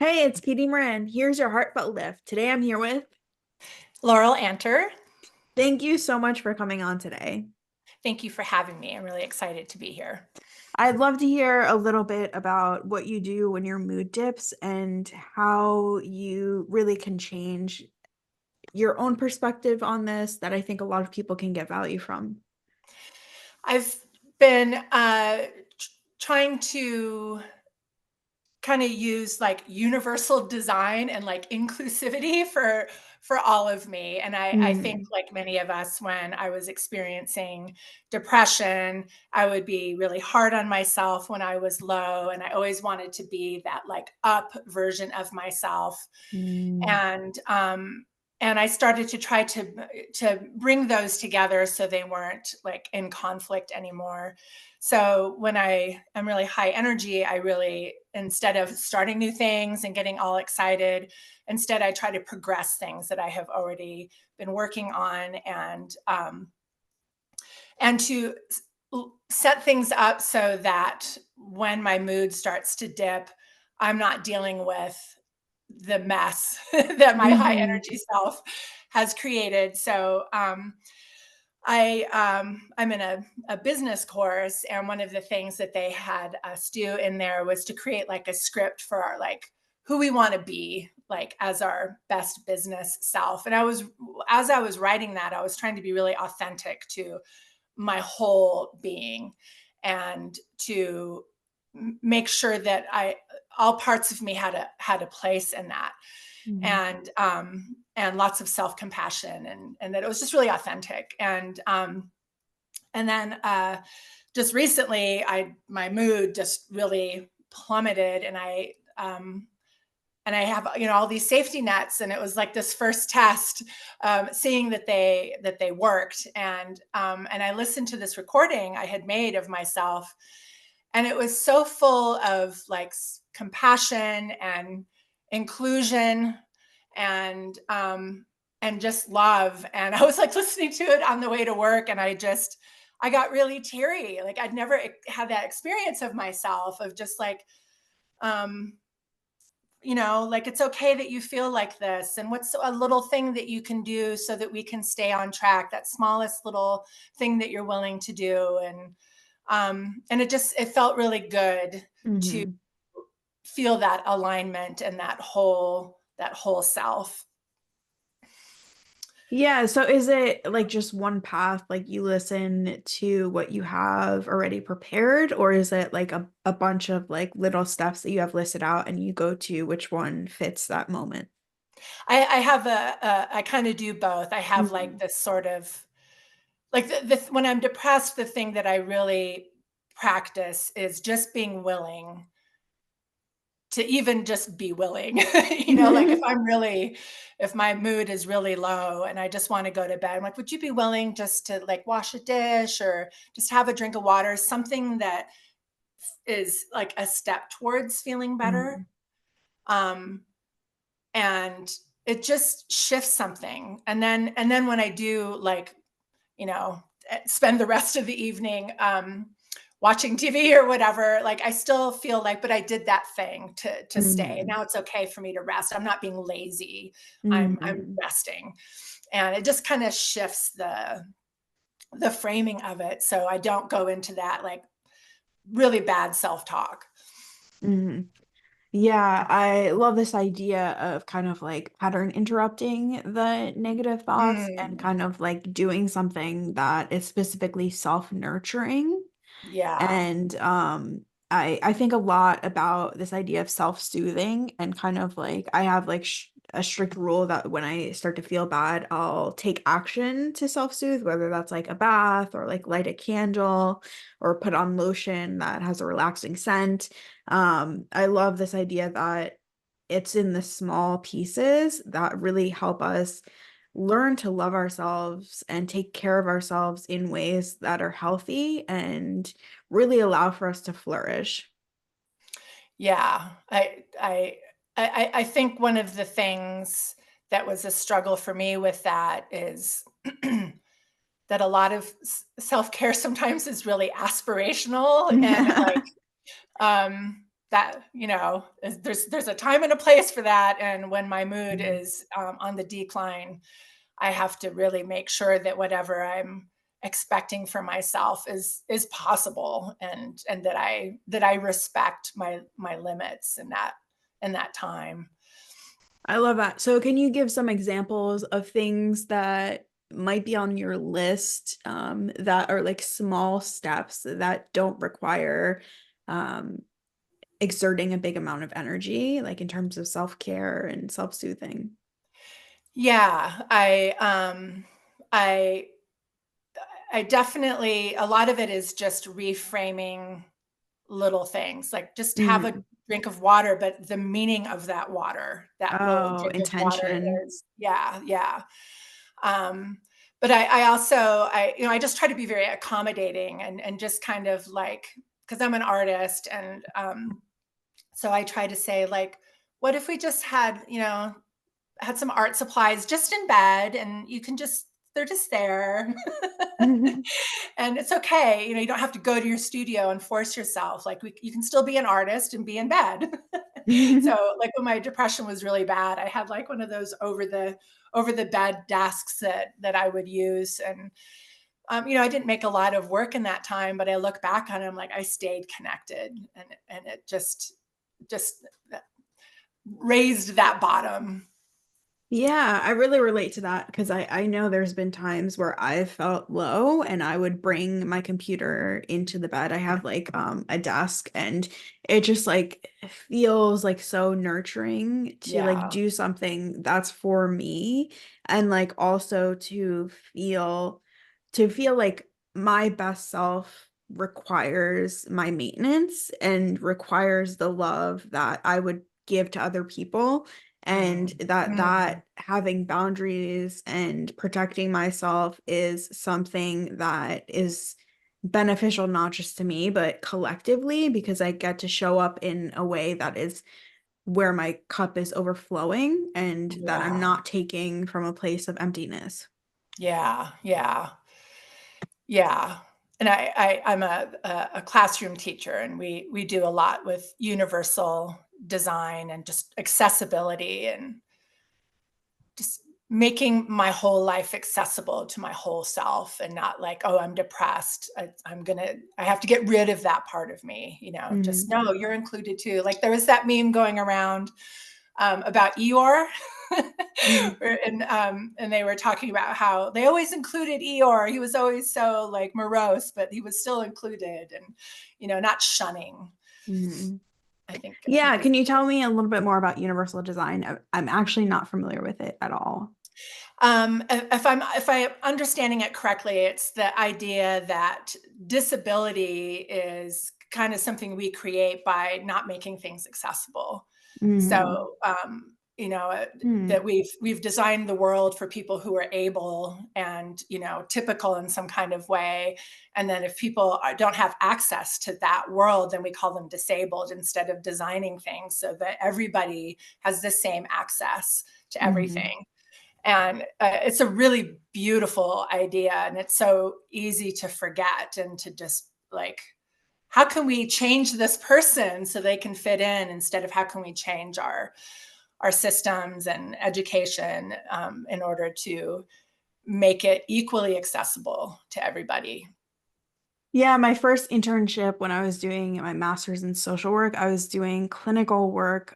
Hey, it's Katie Moran. Here's your heartfelt lift. Today I'm here with. Laurel Antur, Thank you so much for coming on today. thank you for having me. I'm really excited to be here. I'd love to hear a little bit about what you do when your mood dips and how you really can change your own perspective on this that I think a lot of people can get value from. I've been trying to kind of use like universal design and like inclusivity for all of me. And I think Mm, like many of us, when I was experiencing depression, I would be really hard on myself when I was low, and I always wanted to be that like up version of myself. mm, And I started to try to bring those together so they weren't like in conflict anymore. So when I am really high energy, I really, instead of starting new things and getting all excited, instead I try to progress things that I have already been working on, and to set things up so that when my mood starts to dip, I'm not dealing with the mess that my high mhm, energy self has created. So I'm in a business course, and one of the things that they had us do in there was to create like a script for our like who we want to be like as our best business self. And as I was writing that, I was trying to be really authentic to my whole being, and to make sure that I all parts of me had a place in that, mhm. and lots of self-compassion, and that it was just really authentic. And then just recently I my mood just really plummeted, and I have all these safety nets, and it was like this first test, seeing that they worked. And I listened to this recording I had made of myself, and it was so full of like compassion and inclusion, and just love. And I was like listening to it on the way to work, and I got really teary. Like I'd never had that experience of myself, of just like, um like, it's okay that you feel like this, and what's a little thing that you can do so that we can stay on track, that smallest little thing that you're willing to do. And it felt really good to Mhm. feel that alignment and that whole self. Yeah, so is it like just one path, like you listen to what you have already prepared, or is it like a bunch of like little steps that you have listed out and you go to which one fits that moment? I have I kind of do both. I have like Mhm. this sort of like when I'm depressed, the thing that I really practice is just being willing to even just be willing. Like if my mood is really low and I just want to go to bed, I'm like, would you be willing just to like wash a dish or just have a drink of water, something that is like a step towards feeling better? Mhm. Um, and it just shifts something. And then when I do like, you know, spend the rest of the evening watching TV or whatever, like I still feel like, but I did that thing to stay. Mhm. Now it's okay for me to rest. I'm not being lazy. I'm Mhm. resting. And it just kind of shifts the framing of it, so I don't go into that like really bad self-talk. Mhm. Yeah, I love this idea of kind of like pattern interrupting the negative thoughts and Mm, kind of like doing something that is specifically self-nurturing. yeah. And I think a lot about this idea of self-soothing and kind of like I have like a strict rule that when I start to feel bad, I'll take action to self-soothe, whether that's like a bath or like light a candle or put on lotion that has a relaxing scent. I love this idea that it's in the small pieces that really help us learn to love ourselves and take care of ourselves in ways that are healthy and really allow for us to flourish. Yeah, I think one of the things that was a struggle for me with that is that a lot of self care sometimes is really aspirational, and like, um, that, there's a time and a place for that. And when my mood is on the decline, I have to really make sure that whatever I'm expecting for myself is possible, and that I respect my limits in that time. I love that. So, can you give some examples of things that might be on your list that are like small steps that don't require um, exerting a big amount of energy, like in terms of self-care and self-soothing? Yeah, I I definitely, a lot of it is just reframing little things, like just have a Mhm. drink of water, but the meaning of that water, that little Oh, drink of water intention. is, yeah, yeah. Um, but I also, I just try to be very accommodating, and just kind of like, because I'm an artist, and so I try to say like, what if we just had some art supplies just in bed, and you can just they're just there. And it's okay. You don't have to go to your studio and force yourself. Like, you can still be an artist and be in bed. So, like, when my depression was really bad, I had like one of those over the bed desks that I would use. And I didn't make a lot of work in that time, but I look back on it, I'm like, I stayed connected, and it just raised that bottom. Yeah, I really relate to that because I know there's been times where I felt low and I would bring my computer into the bed. I have like a desk and it just like feels like so nurturing to like Yeah. do something that's for me and like also to feel like my best self requires my maintenance and requires the love that I would give to other people and Mm. that Mm. having boundaries and protecting myself is something that is beneficial not just to me but collectively because I get to show up in a way that is where my cup is overflowing and that I'm Yeah. not taking from a place of emptiness. Yeah. Yeah. Yeah. And I'm a classroom teacher, and we do a lot with universal design and just accessibility, and just making my whole life accessible to my whole self, and not like, oh, I'm depressed. I have to get rid of that part of me. Just Mhm. no, you're included too. Like, there was that meme going around about Eeyore. Mhm. And they were talking about how they always included Eeyore. He was always so like morose, but he was still included, and not shunning. Mhm. I think Yeah, is can you tell me a little bit more about universal design? I'm actually not familiar with it at all. if I'm understanding it correctly, it's the idea that disability is kind of something we create by not making things accessible. Mhm. So, that we've designed the world for people who are able and typical in some kind of way, and then if people don't have access to that world, then we call them disabled, instead of designing things so that everybody has the same access to Mhm. everything. And it's a really beautiful idea, and it's so easy to forget, and to just like, how can we change this person so they can fit in, instead of how can we change our systems and education, in order to make it equally accessible to everybody. Yeah, my first internship when I was doing my master's in social work, I was doing clinical work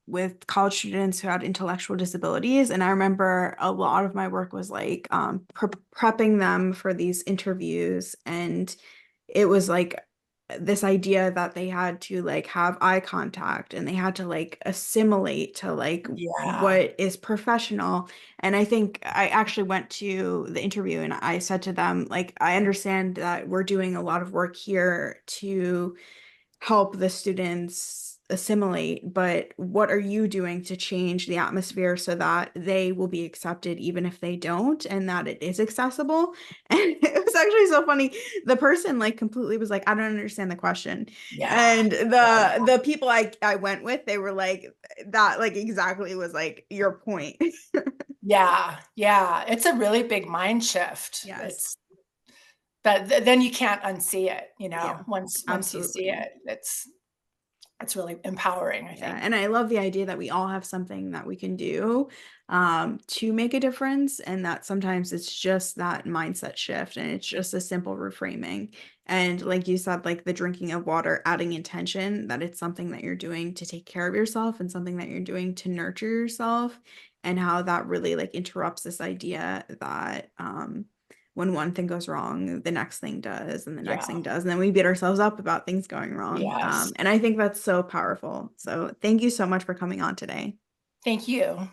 with college students who had intellectual disabilities. And I remember a lot of my work was like prepping them for these interviews. And it was like this idea that they had to like have eye contact and they had to like assimilate to like Yeah. what is professional. And I think I actually went to the interview and I said to them, like, I understand that we're doing a lot of work here to help the students assimilate, but what are you doing to change the atmosphere so that they will be accepted even if they don't and that it is accessible? And it was actually so funny. The person like completely was like, I don't understand the question. Yeah. And the people I went with, they were like that like exactly was like your point. Yeah. Yeah. It's a really big mind shift. Yes. It's But then you can't unsee it, Yeah, once you see absolutely. it. That's really empowering, I Yeah, think. and I love the idea that we all have something that we can do to make a difference, and that sometimes it's just that mindset shift, and it's just a simple reframing. And like you said, like the drinking of water, adding intention that it's something that you're doing to take care of yourself and something that you're doing to nurture yourself, and how that really like interrupts this idea that when one thing goes wrong, the next thing does, and the next Yeah. thing does, and then we beat ourselves up about things going wrong. Yes. And I think that's so powerful. So thank you so much for coming on today. Thank you.